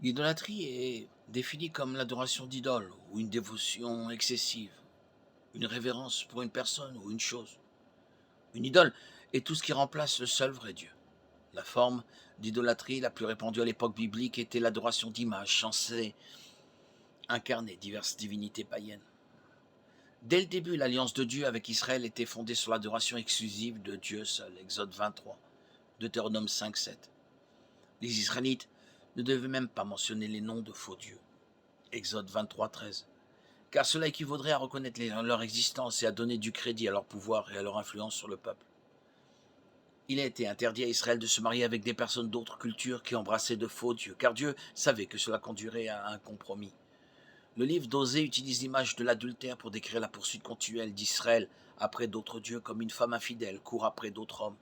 L'idolâtrie est définie comme l'adoration d'idoles ou une dévotion excessive, une révérence pour une personne ou une chose. Une idole est tout ce qui remplace le seul vrai Dieu. La forme d'idolâtrie la plus répandue à l'époque biblique était l'adoration d'images censées incarner diverses divinités païennes. Dès le début, l'alliance de Dieu avec Israël était fondée sur l'adoration exclusive de Dieu seul. Exode 23, Deutéronome 5, 7. Les Israélites ne devaient même pas mentionner les noms de faux dieux. Exode 23, 13. Car cela équivaudrait à reconnaître leur existence et à donner du crédit à leur pouvoir et à leur influence sur le peuple. Il a été interdit à Israël de se marier avec des personnes d'autres cultures qui embrassaient de faux dieux, car Dieu savait que cela conduirait à un compromis. Le livre d'Osée utilise l'image de l'adultère pour décrire la poursuite continuelle d'Israël après d'autres dieux, comme une femme infidèle court après d'autres hommes.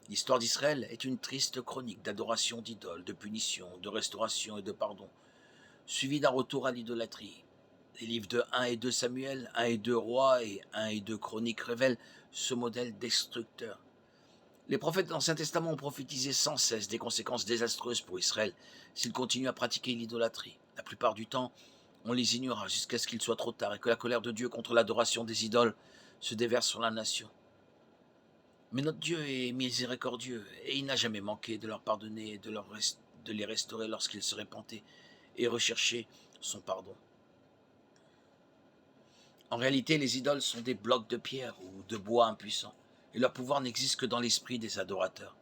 L'histoire d'Israël est une triste chronique d'adoration d'idoles, de punition, de restauration et de pardon, suivie d'un retour à l'idolâtrie. Les livres de 1 et 2 Samuel, 1 et 2 Rois et 1 et 2 Chroniques révèlent ce modèle destructeur. Les prophètes de l'Ancien Testament ont prophétisé sans cesse des conséquences désastreuses pour Israël s'il continue à pratiquer l'idolâtrie. La plupart du temps, on les ignora jusqu'à ce qu'il soit trop tard et que la colère de Dieu contre l'adoration des idoles se déverse sur la nation. Mais notre Dieu est miséricordieux et il n'a jamais manqué de leur pardonner et de les restaurer lorsqu'ils se repentaient et recherchaient son pardon. En réalité, les idoles sont des blocs de pierre ou de bois impuissants, et leur pouvoir n'existe que dans l'esprit des adorateurs.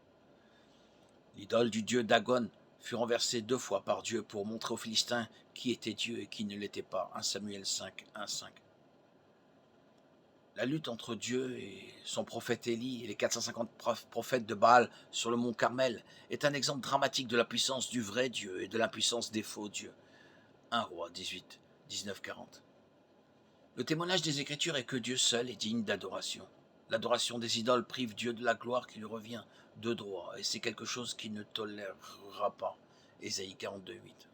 L'idole du dieu Dagon fut renversée 2 fois par Dieu pour montrer aux Philistins qui était Dieu et qui ne l'était pas. 1 Samuel 5, 1, 5. La lutte entre Dieu et son prophète Élie et les 450 prophètes de Baal sur le mont Carmel est un exemple dramatique de la puissance du vrai Dieu et de l'impuissance des faux dieux. 1 Roi 18, 19, 40. Le témoignage des Écritures est que Dieu seul est digne d'adoration. L'adoration des idoles prive Dieu de la gloire qui lui revient de droit, et c'est quelque chose qu'il ne tolérera pas. Ésaïe 42, 8.